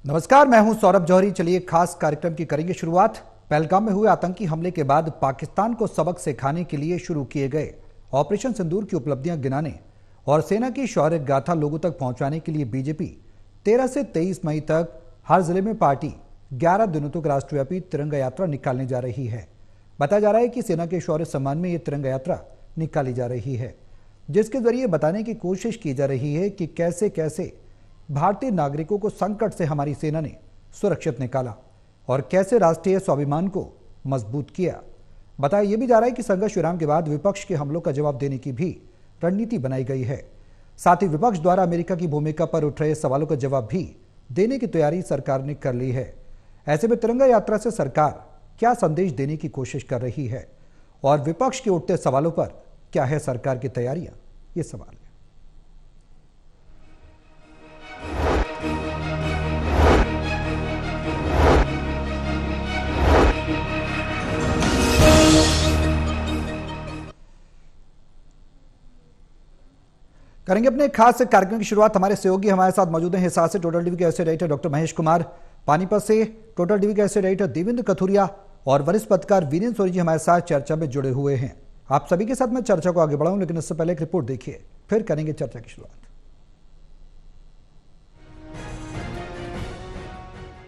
नमस्कार, मैं हूं सौरभ जौहरी। चलिए खास कार्यक्रम की करेंगे शुरुआत। पहलगाम में हुए आतंकी हमले के बाद पाकिस्तान को सबक सिखाने के लिए शुरू किए गए ऑपरेशन सिंदूर की उपलब्धियां गिनाने और सेना की शौर्य गाथा लोगों तक पहुंचाने के लिए बीजेपी 13 से 23 मई तक हर जिले में पार्टी 11 दिनों तक राष्ट्रव्यापी तिरंगा यात्रा निकालने जा रही है। बताया जा रहा है कि सेना के शौर्य सम्मान में यह तिरंगा यात्रा निकाली जा रही है, जिसके जरिए बताने की कोशिश की जा रही है कि कैसे कैसे भारतीय नागरिकों को संकट से हमारी सेना ने सुरक्षित निकाला और कैसे राष्ट्रीय स्वाभिमान को मजबूत किया। बताया यह भी जा रहा है कि संघर्ष विराम के बाद विपक्ष के हमलों का जवाब देने की भी रणनीति बनाई गई है। साथ ही विपक्ष द्वारा अमेरिका की भूमिका पर उठ रहे सवालों का जवाब भी देने की तैयारी सरकार ने कर ली है। ऐसे में तिरंगा यात्रा से सरकार क्या संदेश देने की कोशिश कर रही है और विपक्ष के उठते सवालों पर क्या है सरकार की तैयारियां, ये सवाल है। करेंगे अपने खास कार्यक्रम की शुरुआत। हमारे सहयोगी हमारे साथ मौजूद हैं हिसार से टोटल टीवी के associate editor doctor Mahesh Kumar, Panipat से टोटल टीवी के एसोसिएट एडिटर देवेंद्र कथुरिया और वरिष्ठ पत्रकार वीरेंद्र सोरी जी हमारे साथ चर्चा में जुड़े हुए हैं। आप सभी के साथ मैं चर्चा को आगे बढ़ाऊं, लेकिन इससे पहले एक रिपोर्ट देखिए, फिर करेंगे चर्चा की शुरुआत।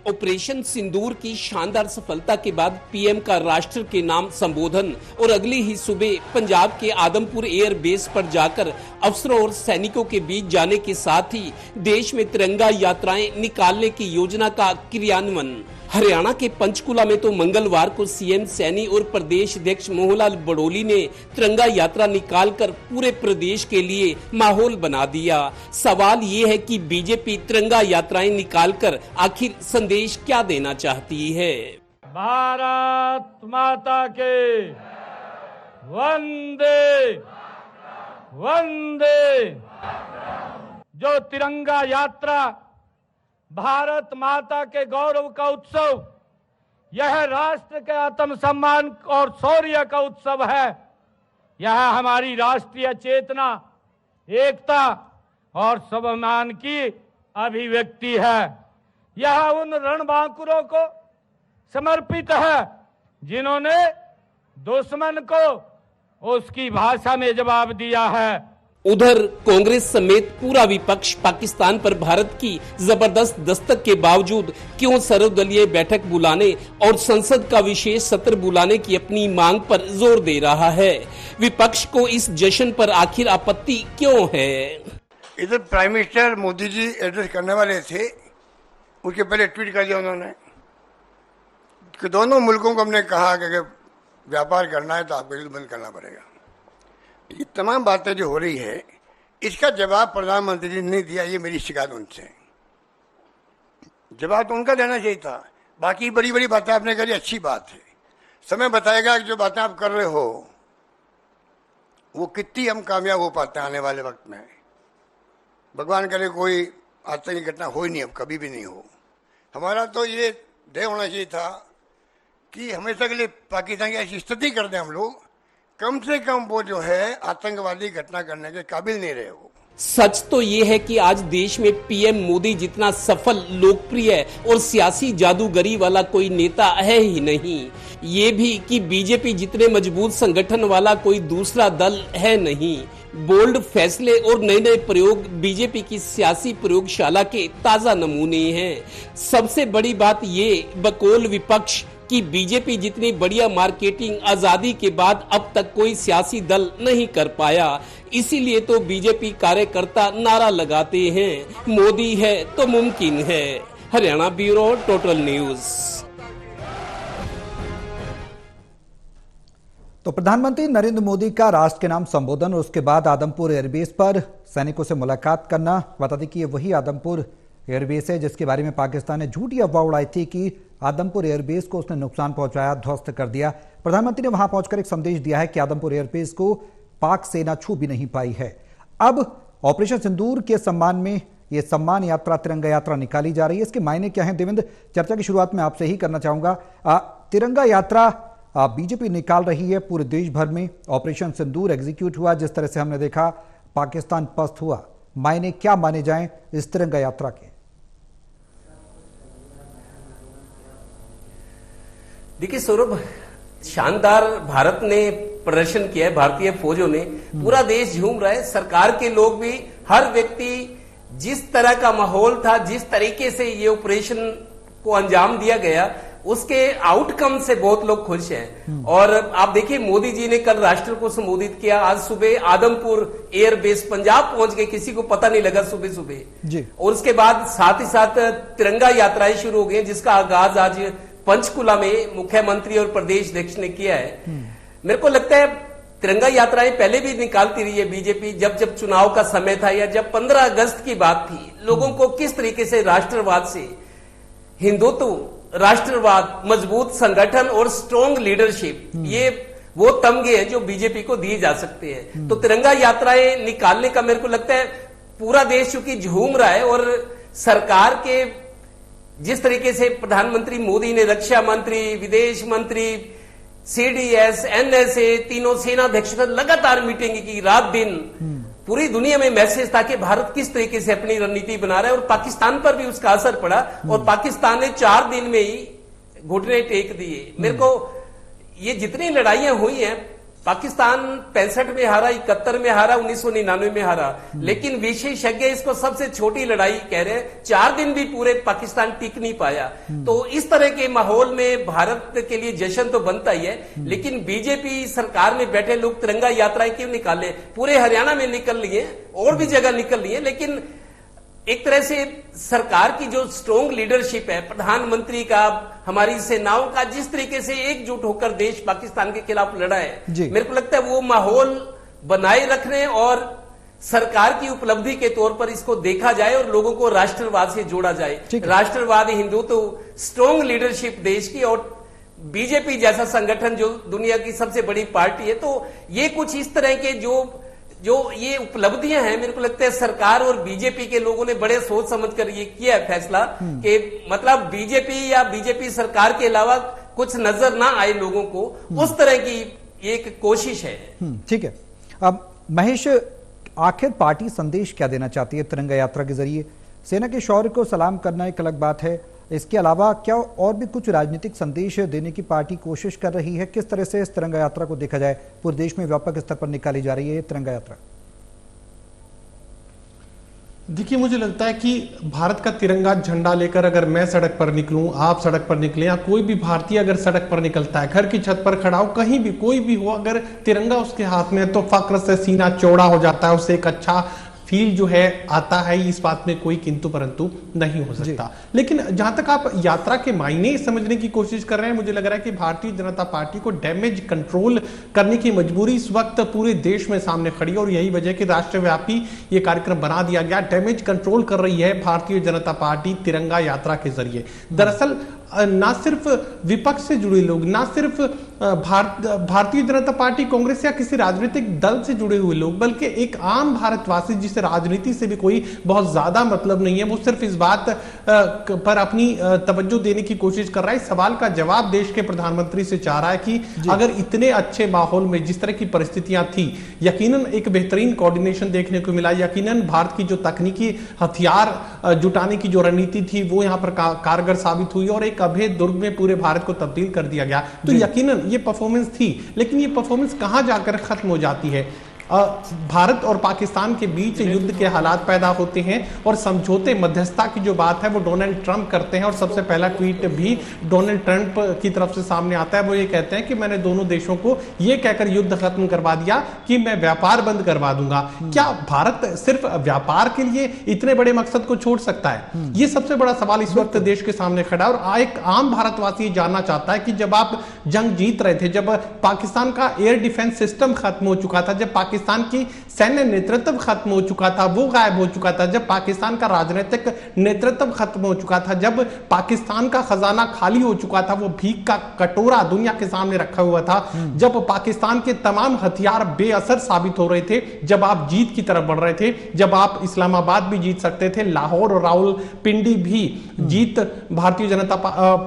ऑपरेशन सिंदूर की शानदार सफलता के बाद पीएम का राष्ट्र के नाम संबोधन और अगली ही सुबह पंजाब के आदमपुर एयर बेस पर जाकर अफसरों और सैनिकों के बीच जाने के साथ ही देश में तिरंगा यात्राएं निकालने की योजना का क्रियान्वयन। हरियाणा के पंचकुला में तो मंगलवार को सीएम सैनी और प्रदेश अध्यक्ष मोहनलाल बड़ोली ने तिरंगा यात्रा निकालकर पूरे प्रदेश के लिए माहौल बना दिया। सवाल ये है कि बीजेपी तिरंगा यात्राएं निकालकर आखिर संदेश क्या देना चाहती है। भारत माता के वंदे वंदे। जो तिरंगा यात्रा भारत माता के गौरव का उत्सव, यह राष्ट्र के आत्म सम्मान और शौर्य का उत्सव है। यह हमारी राष्ट्रीय चेतना, एकता और स्वाभिमान की अभिव्यक्ति है। यह उन रणबांकुरों को समर्पित है जिन्होंने दुश्मन को उसकी भाषा में जवाब दिया है। उधर कांग्रेस समेत पूरा विपक्ष पाकिस्तान पर भारत की जबरदस्त दस्तक के बावजूद क्यों सर्वदलीय बैठक बुलाने और संसद का विशेष सत्र बुलाने की अपनी मांग पर जोर दे रहा है। विपक्ष को इस जश्न पर आखिर आपत्ति क्यों है? इधर prime minister Modi ji address करने वाले थे, उसके पहले ट्वीट कर दिया उन्होंने कि दोनों मुल्कों को हमने कहा कि अगर व्यापार करना है तो आपको युद्ध बंद करना पड़ेगा। ये तमाम बातें जो हो रही है, इसका जवाब प्रधानमंत्री जी ने दिया। ये मेरी शिकायत उनसे, जवाब तो उनका देना चाहिए था। बाकी बड़ी बड़ी बातें आपने करी, अच्छी बात है। समय बताएगा कि जो बातें आप कर रहे हो वो कितनी हम कामयाब हो पाते हैं आने वाले वक्त में। भगवान करे कोई आतंकी घटना हो ही नहीं, अब कभी भी नहीं हो। हमारा तो ये ध्येय होना चाहिए था कि हमेशा के लिए पाकिस्तान की ऐसी स्थिति कर दें हम लोग, कम से कम वो जो है आतंकवादी घटना करने के काबिल नहीं रहे हो। सच तो ये है कि आज देश में पीएम मोदी जितना सफल, लोकप्रिय और सियासी जादूगरी वाला कोई नेता है ही नहीं। ये भी कि बीजेपी जितने मजबूत संगठन वाला कोई दूसरा दल है नहीं। बोल्ड फैसले और नए नए प्रयोग बीजेपी की सियासी प्रयोगशाला के ताजा नमूने हैं। सबसे बड़ी बात ये बकौल विपक्ष कि बीजेपी जितनी बढ़िया मार्केटिंग आजादी के बाद अब तक कोई सियासी दल नहीं कर पाया। इसीलिए तो बीजेपी कार्यकर्ता नारा लगाते हैं, मोदी है तो मुमकिन है। Haryana bureau, total news. तो प्रधानमंत्री नरेंद्र मोदी का राष्ट्र के नाम संबोधन और उसके बाद आदमपुर एयरबेस पर सैनिकों से मुलाकात करना। बता दें कि ये वही आदमपुर एयरबेस है जिसके बारे में पाकिस्तान ने झूठी अफवाह उड़ाई थी कि आदमपुर एयरबेस को उसने नुकसान पहुंचाया, ध्वस्त कर दिया। प्रधानमंत्री ने वहां पहुंचकर एक संदेश दिया है कि आदमपुर एयरबेस को पाक सेना छू भी नहीं पाई है। अब ऑपरेशन सिंदूर के सम्मान में ये सम्मान यात्रा, तिरंगा यात्रा निकाली जा रही है। इसके मायने क्या हैं देवेंद्र? चर्चा की शुरुआत में आपसे ही करना चाहूंगा। तिरंगा यात्रा बीजेपी निकाल रही है पूरे देश भर में। ऑपरेशन सिंदूर एग्जीक्यूट हुआ, जिस तरह से हमने देखा पाकिस्तान पस्त हुआ, मायने क्या माने जाएं इस तिरंगा यात्रा के? देखिए सौरभ, शानदार भारत ने प्रदर्शन किया है, भारतीय फौजों ने, पूरा देश झूम रहा है, सरकार के लोग भी, हर व्यक्ति, जिस तरह का माहौल था, जिस तरीके से ये ऑपरेशन को अंजाम दिया गया, उसके आउटकम से बहुत लोग खुश हैं। और आप देखिए, मोदी जी ने कल राष्ट्र को संबोधित किया, आज सुबह आदमपुर एयरबेस पंजाब पहुंच गए, किसी को पता नहीं लगा सुबह सुबह जी। और उसके बाद साथ ही साथ तिरंगा यात्राएं शुरू हो गई, जिसका आगाज आज पंचकुला में मुख्यमंत्री और प्रदेश अध्यक्ष ने किया है। मेरे को लगता है तिरंगा यात्राएं पहले भी निकालती रही है बीजेपी, जब जब चुनाव का समय था या जब 15 अगस्त की बात थी, लोगों को किस तरीके से राष्ट्रवाद से, हिंदुत्व, राष्ट्रवाद, मजबूत संगठन और स्ट्रॉन्ग लीडरशिप, ये वो तमगे हैं जो बीजेपी को दिए जा सकते हैं। तो तिरंगा यात्राएं निकालने का मेरे को लगता है पूरा देश चूंकि झूम रहा है, और सरकार के जिस तरीके से प्रधानमंत्री मोदी ने रक्षा मंत्री, विदेश मंत्री, सीडीएस, एनएसए, तीनों सेनाध्यक्ष लगातार मीटिंग की, रात दिन, पूरी दुनिया में मैसेज था कि भारत किस तरीके से अपनी रणनीति बना रहा है, और पाकिस्तान पर भी उसका असर पड़ा, और पाकिस्तान ने 4 दिन में ही घुटने टेक दिए। मेरे को ये जितनी लड़ाइयां हुई हैं, पाकिस्तान 65 में हारा, 71 में हारा, 1999 में हारा, लेकिन विशेषज्ञ इसको सबसे छोटी लड़ाई कह रहे हैं। 4 दिन भी पूरे पाकिस्तान टिक नहीं पाया। तो इस तरह के माहौल में भारत के लिए जश्न तो बनता ही है, लेकिन बीजेपी सरकार में बैठे लोग तिरंगा यात्राएं क्यों निकाले? पूरे हरियाणा में निकल लिए, और भी जगह निकल लिए, लेकिन एक तरह से सरकार की जो स्ट्रॉन्ग लीडरशिप है, प्रधानमंत्री का, हमारी सेनाओं का, जिस तरीके से एकजुट होकर देश पाकिस्तान के खिलाफ लड़ा है, मेरे को लगता है वो माहौल बनाए रखने और सरकार की उपलब्धि के तौर पर इसको देखा जाए और लोगों को राष्ट्रवाद से जोड़ा जाए। राष्ट्रवाद, हिंदुत्व, स्ट्रॉन्ग लीडरशिप देश की, और बीजेपी जैसा संगठन जो दुनिया की सबसे बड़ी पार्टी है, तो ये कुछ इस तरह के जो ये उपलब्धियां हैं, मेरे को लगता है सरकार और बीजेपी के लोगों ने बड़े सोच समझकर ये किया है फैसला कि मतलब बीजेपी या बीजेपी सरकार के अलावा कुछ नजर ना आए लोगों को, उस तरह की एक कोशिश है। ठीक है। अब महेश, आखिर पार्टी संदेश क्या देना चाहती है तिरंगा यात्रा के जरिए? सेना के शौर्य को सलाम करना एक अलग बात है, इसके अलावा क्या और भी कुछ राजनीतिक संदेश देने की पार्टी कोशिश कर रही है? किस तरह से इस तिरंगा यात्रा को देखा जाए? पूरे देश में व्यापक स्तर पर निकाली जा रही है ये तिरंगा यात्रा। देखिए, मुझे लगता है कि भारत का तिरंगा झंडा लेकर अगर मैं सड़क पर निकलूं, आप सड़क पर निकले, या कोई भी भारतीय अगर सड़क पर निकलता है, घर की छत पर खड़ा हो, कहीं भी कोई भी हो, अगर तिरंगा उसके हाथ में है तो फक्र से सीना चौड़ा हो जाता है, उससे एक अच्छा फील जो है आता है। इस बात में कोई किंतु परंतु नहीं हो सकता। लेकिन जहां तक आप यात्रा के मायने समझने की कोशिश कर रहे हैं, मुझे लग रहा है कि भारतीय जनता पार्टी को डैमेज कंट्रोल करने की मजबूरी इस वक्त पूरे देश में सामने खड़ी है, और यही वजह कि राष्ट्रव्यापी ये कार्यक्रम बना दिया गया। डैमेज कंट्रोल कर रही है भारतीय जनता पार्टी तिरंगा यात्रा के जरिए। दरअसल ना सिर्फ विपक्ष से जुड़े लोग, ना सिर्फ भारतीय जनता पार्टी, कांग्रेस या किसी राजनीतिक दल से जुड़े हुए लोग, बल्कि एक आम भारतवासी जिसे राजनीति से भी कोई बहुत ज्यादा मतलब नहीं है, वो सिर्फ इस बात पर अपनी तवज्जो देने की कोशिश कर रहा है। इस सवाल का जवाब देश के प्रधानमंत्री से चाह रहा है कि अगर इतने अच्छे माहौल में जिस तरह की परिस्थितियां थी, यकीनन एक बेहतरीन कोऑर्डिनेशन देखने को मिला, यकीनन भारत की जो तकनीकी हथियार जुटाने की जो रणनीति थी वो यहां पर कारगर साबित हुई, और एक अभेद दुर्ग में पूरे भारत को तब्दील कर दिया गया। तो यकीनन ये परफॉर्मेंस थी, लेकिन ये परफॉर्मेंस कहां जाकर खत्म हो जाती है? भारत और पाकिस्तान के बीच युद्ध के हालात पैदा होते हैं, और समझौते, मध्यस्थता की जो बात है वो डोनाल्ड ट्रंप करते हैं, और सबसे पहला ट्वीट भी डोनाल्ड ट्रंप की तरफ से सामने आता है। वो ये कहते हैं कि मैंने दोनों देशों को ये कहकर युद्ध खत्म करवा दिया कि मैं व्यापार बंद करवा दूंगा। क्या भारत सिर्फ व्यापार के लिए इतने बड़े मकसद को छोड़ सकता है? ये सबसे बड़ा सवाल इस वक्त देश के सामने खड़ा है, और एक आम भारतवासी जानना चाहता है कि जब आप जंग जीत रहे थे, जब पाकिस्तान का एयर डिफेंस सिस्टम खत्म हो चुका था, जब पाकिस्तान की सैन्य नेतृत्व खत्म हो चुका था, वो गायब हो चुका था, जब पाकिस्तान का राजनीतिक नेतृत्व खत्म हो चुका था, जब पाकिस्तान का खजाना खाली हो चुका था, वो भीख का कटोरा दुनिया के सामने रखा हुआ था, जब पाकिस्तान के तमाम हथियार बेअसर साबित हो रहे थे, जब आप जीत की तरफ बढ़ रहे थे, जब आप इस्लामाबाद भी जीत सकते थे, लाहौर और रावलपिंडी भी जीत भारतीय जनता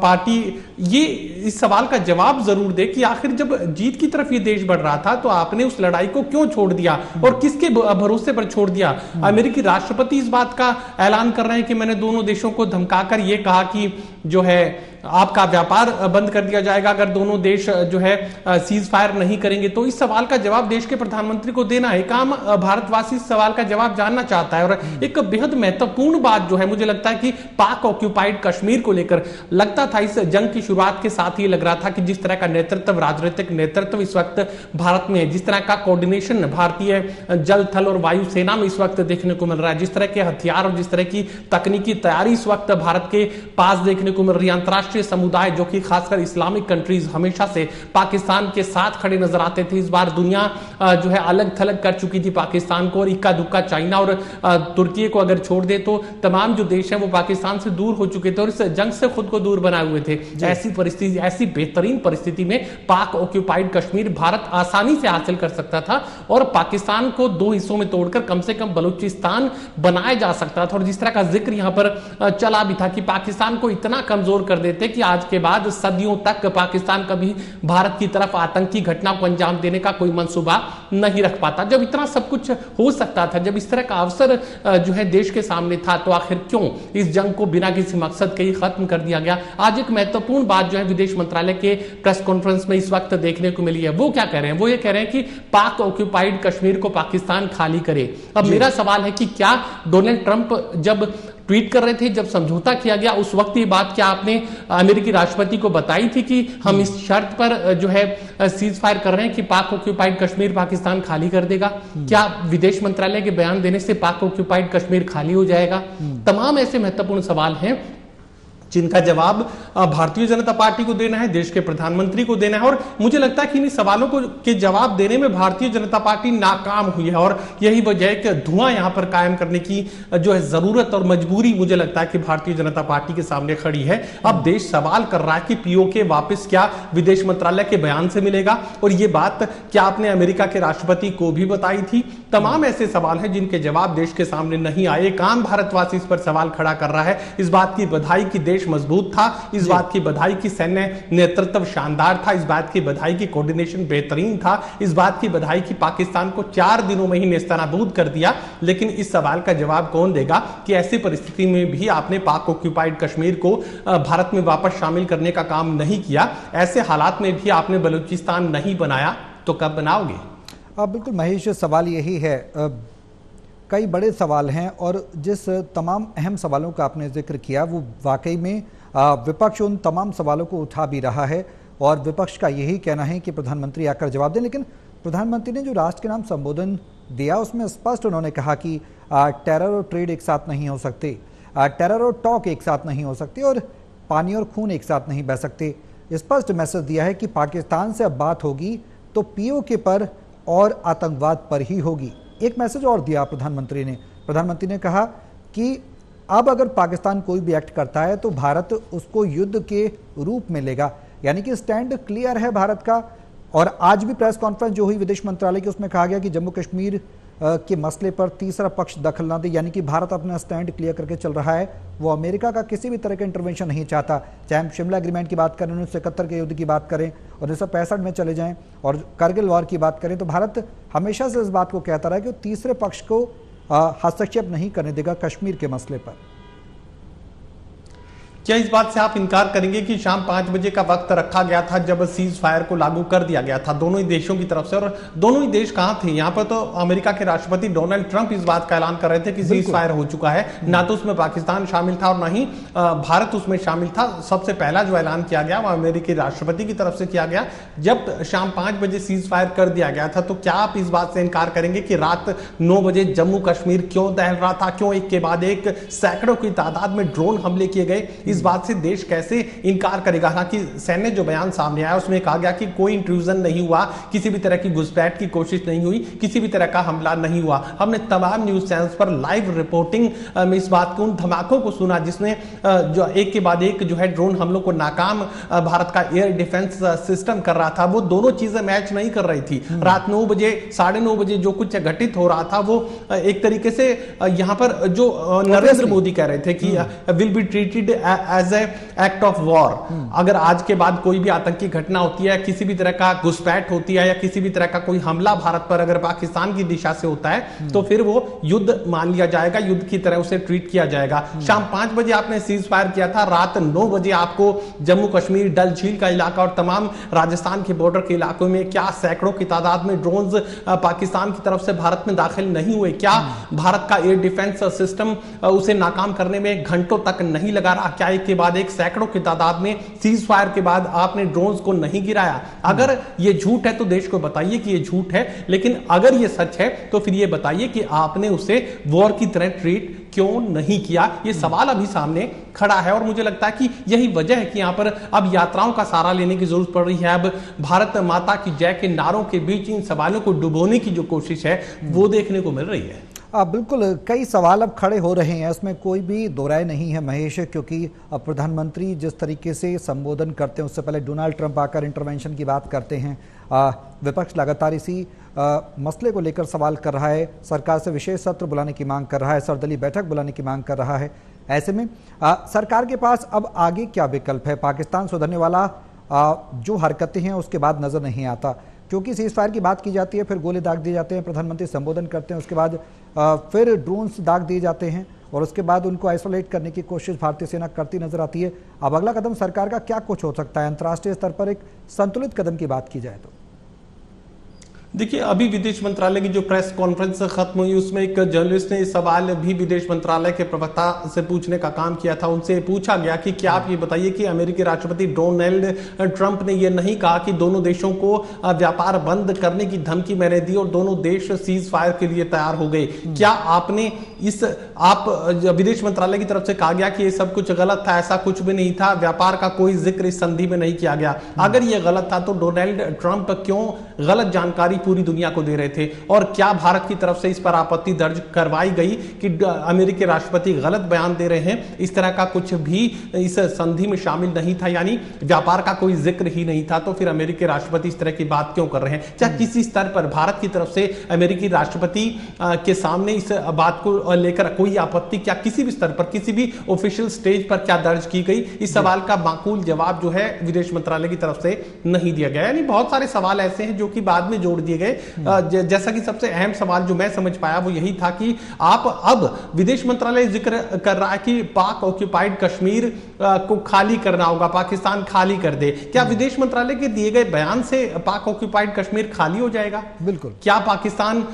पार्टी, ये इस सवाल का जवाब जरूर दे कि आखिर जब जीत की तरफ ये देश बढ़ रहा था तो आपने उस लड़ाई को क्यों छोड़ दिया और किसके भरोसे पर छोड़ दिया? अमेरिकी राष्ट्रपति इस बात का ऐलान कर रहे हैं कि मैंने दोनों देशों को धमकाकर यह कहा कि जो है आपका व्यापार बंद कर दिया जाएगा अगर दोनों देश जो है सीज फायर नहीं करेंगे। तो इस सवाल का जवाब देश के प्रधानमंत्री को देना है। काम भारतवासी इस सवाल का जवाब जानना चाहता है। और एक बेहद महत्वपूर्ण बात जो है, मुझे लगता है कि पाक ऑक्यूपाइड कश्मीर को लेकर लगता था इस जंग की शुरुआत के साथ ही लग रहा था कि जिस तरह का नेतृत्व, राजनीतिक नेतृत्व इस वक्त भारत में है, जिस तरह का कोऑर्डिनेशन भारतीय जल थल और वायु सेना में इस वक्त देखने को मिल रहा है, जिस तरह के हथियार और जिस तरह की तकनीकी तैयारी इस वक्त भारत के पास देखने को मिल रही है, अंतरराष्ट्रीय समुदाय जो कि खासकर इस्लामिक कंट्रीज हमेशा से पाकिस्तान के साथ खड़े नजर आते थे। इस बार दुनिया जो है अलग थलग कर चुकी थी पाकिस्तान को, और इक्का दुक्का चाइना और तुर्की को अगर छोड़ दे तो तमाम जो देश हैं वो पाकिस्तान से दूर हो चुके थे और इस जंग से खुद को दूर बनाए हुए थे। ऐसी परिस्थिति, ऐसी बेहतरीन परिस्थिति में पाक ऑक्यूपाइड कश्मीर भारत आसानी से हासिल कर सकता था और पाकिस्तान को दो हिस्सों में तोड़कर कम से कम बलूचिस्तान बनाया जा सकता था। और जिस तरह का जिक्र यहां पर चला भी था कि पाकिस्तान को इतना कमजोर कर देते कि आज के बाद सदियों तक पाकिस्तान कभी भारत की तरफ आतंकी घटना को अंजाम देने का कोई मंसूबा नहीं रख पाता। जब इतना सब कुछ हो सकता था, जब इस तरह का अवसर जो है देश के सामने था, तो आखिर क्यों इस जंग को बिना किसी मकसद के ही खत्म कर दिया गया। आज एक महत्वपूर्ण बात जो है विदेश मंत्रालय के प्रेस कॉन्फ्रेंस में इस वक्त देखने को मिली है। वो क्या कह रहे हैं? वो ये कह रहे हैं कि पाक ऑक्यूपाइड कश्मीर को पाकिस्तान खाली करे। अब मेरा सवाल है कि क्या डोनाल्ड ट्रंप जब ट्वीट कर रहे थे, जब समझौता किया गया, उस वक्त ये बात क्या आपने अमेरिकी राष्ट्रपति को बताई थी कि हम इस शर्त पर जो है सीज फायर कर रहे हैं कि पाक ऑक्यूपाइड कश्मीर पाकिस्तान खाली कर देगा? क्या विदेश मंत्रालय के बयान देने से पाक ऑक्यूपाइड कश्मीर खाली हो जाएगा? तमाम ऐसे महत्वपूर्ण सवाल हैं जिनका जवाब भारतीय जनता पार्टी को देना है, देश के प्रधानमंत्री को देना है। और मुझे लगता है कि इन सवालों को के जवाब देने में भारतीय जनता पार्टी नाकाम हुई है और यही वजह है कि धुआं यहां पर कायम करने की जो है जरूरत और मजबूरी मुझे लगता है कि भारतीय जनता पार्टी के सामने खड़ी है। अब देश सवाल कर रहा है कि पीओके वापस क्या विदेश मंत्रालय के बयान से मिलेगा, और यह बात क्या आपने अमेरिका के राष्ट्रपति को भी बताई थी? तमाम ऐसे सवाल हैं जिनके जवाब देश के सामने नहीं आए। काम भारतवासी इस पर सवाल खड़ा कर रहा है। इस बात की बधाई की देश मजबूत था, इस बात की बधाई की सैन्य नेतृत्व शानदार था, इस बात की बधाई की कोऑर्डिनेशन बेहतरीन था, इस बात की बधाई की पाकिस्तान को 4 दिनों में ही नेस्तनाबूद कर दिया। लेकिन इस सवाल का जवाब कौन देगा कि ऐसी परिस्थिति में भी आपने पाक ऑक्यूपाइड कश्मीर को भारत में वापस शामिल करने का काम नहीं किया, ऐसे हालात में भी आपने बलूचिस्तान नहीं बनाया, तो कब बनाओगे? बिल्कुल महेश, सवाल यही है। कई बड़े सवाल हैं और जिस तमाम अहम सवालों का आपने जिक्र किया वो वाकई में विपक्ष उन तमाम सवालों को उठा भी रहा है और विपक्ष का यही कहना है कि प्रधानमंत्री आकर जवाब दें। लेकिन प्रधानमंत्री ने जो राष्ट्र के नाम संबोधन दिया उसमें स्पष्ट उन्होंने कहा कि टेरर और ट्रेड एक साथ नहीं हो सकते, टेरर और टॉक एक साथ नहीं हो सकते और पानी और खून एक साथ नहीं बह सकते। स्पष्ट मैसेज दिया है कि पाकिस्तान से अब बात होगी तो पीओके पर और आतंकवाद पर ही होगी। एक मैसेज और दिया प्रधानमंत्री ने कहा कि अब अगर पाकिस्तान कोई भी एक्ट करता है तो भारत उसको युद्ध के रूप में लेगा, यानी कि स्टैंड क्लियर है भारत का। और आज भी प्रेस कॉन्फ्रेंस जो हुई विदेश मंत्रालय की उसमें कहा गया कि जम्मू कश्मीर के मसले पर तीसरा पक्ष दखल ना दे, यानी कि भारत अपना स्टैंड क्लियर करके चल रहा है। वो अमेरिका का किसी भी तरह का इंटरवेंशन नहीं चाहता, चाहे हम शिमला एग्रीमेंट की बात करें, 1971 के युद्ध की बात करें और 1965 में चले जाएं और करगिल वॉर की बात करें, तो भारत हमेशा से इस बात को कहता रहा कि वो तीसरे पक्ष को हस्तक्षेप नहीं करने देगा कश्मीर के मसले पर। क्या इस बात से आप इनकार करेंगे कि शाम 5 बजे का वक्त रखा गया था जब सीज फायर को लागू कर दिया गया था दोनों ही देशों की तरफ से, और दोनों ही देश कहां थे? यहां पर तो अमेरिका के राष्ट्रपति डोनाल्ड ट्रंप इस बात का ऐलान कर रहे थे कि सीज फायर हो चुका है, ना तो उसमें पाकिस्तान शामिल था और ना ही भारत उसमें शामिल था। सबसे पहला जो ऐलान किया गया वो अमेरिकी राष्ट्रपति की तरफ से किया गया जब शाम 5 बजे सीज फायर कर दिया गया था। तो क्या आप इस बात से इनकार करेंगे कि रात 9 बजे जम्मू कश्मीर क्यों दहल रहा था, क्यों एक के बाद एक सैकड़ों की तादाद में ड्रोन हमले किए गए? इस बात से देश कैसे इनकार करेगा? हालांकि सैन्य जो बयान सामने आया उसमें कहा गया कि कोई इंट्रूजन नहीं हुआ, किसी भी तरह की घुसपैठ की कोशिश नहीं हुई, किसी भी तरह का हमला नहीं हुआ। हमने तमाम न्यूज चैनल्स पर लाइव रिपोर्टिंग में इस बात को, उन धमाकों को सुना जिसमें जो एक के बाद एक जो है ड्रोन हमलों को नाकाम भारत का एयर डिफेंस सिस्टम कर रहा था। वो दोनों चीजें मैच नहीं कर रही थी। रात 9 बजे 9:30 बजे जो कुछ घटित हो रहा था वो एक तरीके से यहां पर जो नरेंद्र मोदी कह रहे थे कि will be treated as a act of war. अगर आज के बाद कोई भी आतंकी घटना होती है, किसी भी तरह का घुसपैठ होती है या किसी भी तरह का कोई हमला भारत पर अगर पाकिस्तान की दिशा से होता है तो फिर वो युद्ध मान लिया जाएगा, युद्ध की तरह उसे ट्रीट किया जाएगा। शाम 5 बजे आपने सीज फायर किया था, रात 9 बजे आपको जम्मू कश्मीर डल झील का इलाका और तमाम राजस्थान के बॉर्डर के इलाकों में क्या सैकड़ों की तादाद में ड्रोन्स पाकिस्तान की तरफ से भारत में दाखिल नहीं हुए? क्या भारत का एयर डिफेंस सिस्टम उसे नाकाम करने में घंटों तक नहीं लगा रहा? क्या एक के बाद एक सैकड़ों की तादाद में सीज फायर के बाद आपने ड्रोन्स को नहीं गिराया? अगर यह झूठ है तो देश को बताइए कि यह झूठ है, लेकिन अगर यह सच है तो फिर यह बताइए कि आपने उसे वॉर की तरह ट्रीट क्यों नहीं किया? यह सवाल अभी सामने खड़ा है और मुझे लगता है कि यही वजह है कि यहां पर अब यात्राओं का सहारा लेने की जरूरत पड़ रही है। अब भारत माता की जय के नारों के बीच इन सवालों को डुबोने की जो कोशिश है वो देखने को मिल रही है। बिल्कुल, कई सवाल अब खड़े हो रहे हैं, उसमें कोई भी दो राय नहीं है महेश, क्योंकि अब प्रधानमंत्री जिस तरीके से संबोधन करते हैं, उससे पहले डोनाल्ड ट्रंप आकर इंटरवेंशन की बात करते हैं। विपक्ष लगातार इसी मसले को लेकर सवाल कर रहा है, सरकार से विशेष सत्र बुलाने की मांग कर रहा है, सर्वदलीय बैठक बुलाने की मांग कर रहा है। ऐसे में सरकार के पास अब आगे क्या विकल्प है? पाकिस्तान सुधरने वाला जो हरकतें हैं उसके बाद नजर नहीं आता, क्योंकि सीज फायर की बात की जाती है, फिर गोले दाग दिए जाते हैं, प्रधानमंत्री संबोधन करते हैं, उसके बाद फिर ड्रोन्स दाग दिए जाते हैं और उसके बाद उनको आइसोलेट करने की कोशिश भारतीय सेना करती नजर आती है। अब अगला कदम सरकार का क्या कुछ हो सकता है अंतर्राष्ट्रीय स्तर पर एक संतुलित कदम की बात की जाए तो? देखिए, अभी विदेश मंत्रालय की जो प्रेस कॉन्फ्रेंस खत्म हुई उसमें एक जर्नलिस्ट ने सवाल भी विदेश मंत्रालय के प्रवक्ता से पूछने का काम किया था। उनसे पूछा गया कि क्या आप ये बताइए कि अमेरिकी राष्ट्रपति डोनाल्ड ट्रंप ने ये नहीं कहा कि दोनों देशों को व्यापार बंद करने की धमकी मैंने दी और दोनों देश सीज फायर के लिए तैयार हो गए? क्या आपने विदेश मंत्रालय की तरफ से कहा गया कि ये सब कुछ गलत था? ऐसा कुछ भी नहीं था, व्यापार का कोई जिक्र इस संधि में नहीं किया गया। अगर ये गलत था तो डोनाल्ड ट्रंप क्यों गलत जानकारी पूरी दुनिया को दे रहे थे? और क्या भारत की तरफ से इस पर आपत्ति दर्ज करवाई गई कि अमेरिकी राष्ट्रपति गलत बयान दे रहे हैं? इस तरह का कुछ भी इस संधि में शामिल नहीं था, यानी व्यापार का कोई जिक्र ही नहीं था। तो फिर अमेरिकी राष्ट्रपति इस तरह की बात क्यों कर रहे हैं? क्या किसी स्तर पर भारत की तरफ से अमेरिकी राष्ट्रपति के सामने इस बात को लेकर कोई आपत्ति क्या किसी भी स्तर पर, किसी भी ऑफिशियल स्टेज पर क्या दर्ज की गई? इस सवाल का माकूल जवाब जो है विदेश मंत्रालय की तरफ से नहीं दिया गया। यानी बहुत सारे सवाल ऐसे हैं जो कि बाद में जोड़ दिए गए। जैसा कि सबसे अहम सवाल जो मैं समझ पाया वो यही था कि आप अब विदेश मंत्रालय जिक्र कर रहा है कि पाक ऑक्यूपाइड कश्मीर को खाली करना होगा, पाकिस्तान खाली कर दे। क्या विदेश मंत्रालय के दिए गए बयान से पाक ऑक्यूपाइड कश्मीर खाली हो जाएगा? बिल्कुल। क्या पाकिस्तान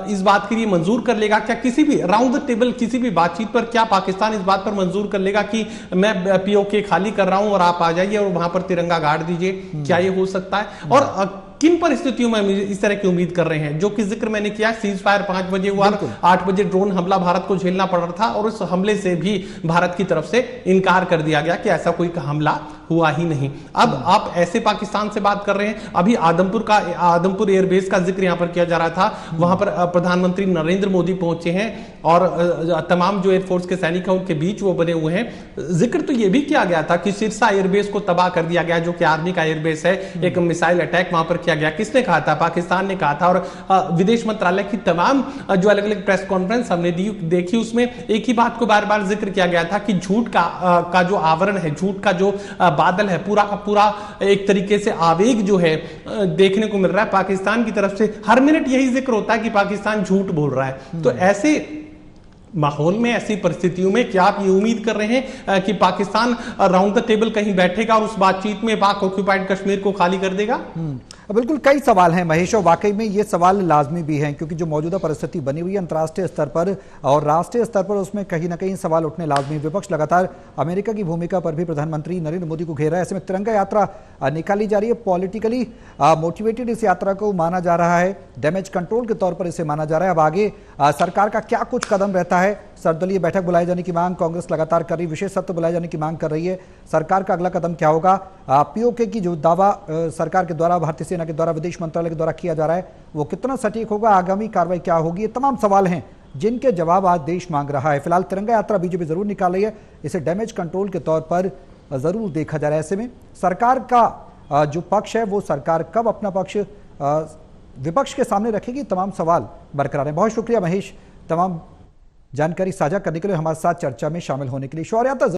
इस बात के लिए मंजूर कर लेगा? क्या किसी भी राउंड द टेबल, किसी भी बातचीत पर क्या पाकिस्तान इस बात पर मंजूर कर लेगा कि मैं पीओके खाली कर रहा हूं और आप आ जाइए और वहां पर तिरंगा गाड़ दीजिए? क्या यह हो सकता है? और किन परिस्थितियों में इस तरह की उम्मीद कर रहे हैं? जो कि जिक्र मैंने किया, सीज फायर 5 बजे हुआ, 8 बजे ड्रोन हमला भारत को झेलना पड़ रहा था और उस हमले से भी भारत की तरफ से इनकार कर दिया गया कि ऐसा कोई हमला हुआ ही नहीं। अब आप ऐसे पाकिस्तान से बात कर रहे हैं। अभी आदमपुर एयरबेस का जिक्र यहां पर किया जा रहा था, वहां पर प्रधानमंत्री नरेंद्र मोदी पहुंचे हैं और तमाम जो एयरफोर्स के सैनिक हैं उनके बीच वो बने हुए हैं। जिक्र तो यह भी किया गया था कि सिरसा एयरबेस को तबाह कर दिया गया, जो कि आर्मी का एयरबेस है। एक मिसाइल अटैक वहां पर किया गया। किसने कहा था? पाकिस्तान ने कहा था। और विदेश मंत्रालय की तमाम जो अलग अलग प्रेस कॉन्फ्रेंस हमने देखी, उसमें एक ही बात को बार बार जिक्र किया गया था कि झूठ का जो आवरण है, झूठ का जो बादल है, पूरा का पूरा एक तरीके से आवेग जो है देखने को मिल रहा है पाकिस्तान की तरफ से। हर मिनट यही जिक्र होता है कि पाकिस्तान झूठ बोल रहा है। तो ऐसे माहौल में, ऐसी परिस्थितियों में क्या आप ये उम्मीद कर रहे हैं कि पाकिस्तान राउंड द टेबल कहीं बैठेगा और उस बातचीत में पाक ऑक्यूपाइड कश्मीर को खाली कर देगा? बिल्कुल, कई सवाल हैं महेश, और वाकई में ये सवाल लाजमी भी हैं, क्योंकि जो मौजूदा परिस्थिति बनी हुई है अंतर्राष्ट्रीय स्तर पर और राष्ट्रीय स्तर पर, उसमें कहीं ना कहीं सवाल उठने लाजमी। विपक्ष लगातार अमेरिका की भूमिका पर भी प्रधानमंत्री नरेंद्र मोदी को घेरा है। ऐसे में तिरंगा यात्रा निकाली जा रही है, पॉलिटिकली मोटिवेटेड इस यात्रा को माना जा रहा है, डैमेज कंट्रोल के तौर पर इसे माना जा रहा है। अब आगे सरकार का क्या कुछ कदम रहता है? सर्वदलीय बैठक बुलाए जाने की मांग कांग्रेस लगातार कर रही, विशेष सत्र बुलाए जाने की मांग कर रही है। सरकार का अगला कदम क्या होगा? पीओके की जो दावा सरकार के द्वारा, भारतीय सेना के द्वारा, विदेश मंत्रालय के द्वारा किया जा रहा है, वो कितना सटीक होगा? आगामी कार्रवाई क्या होगी? ये तमाम सवाल हैं जिनके जवाब आज देश मांग रहा है। फिलहाल तिरंगा यात्रा बीजेपी जरूर निकाल रही है, इसे डैमेज कंट्रोल के तौर पर जरूर देखा जा रहा है। ऐसे में सरकार का जो पक्ष है वो सरकार कब अपना पक्ष विपक्ष के सामने रखेगी, तमाम सवाल बरकरार हैं। बहुत शुक्रिया महेश, तमाम जानकारी साझा करने के लिए, हमारे साथ चर्चा में शामिल होने के लिए। शौर्याता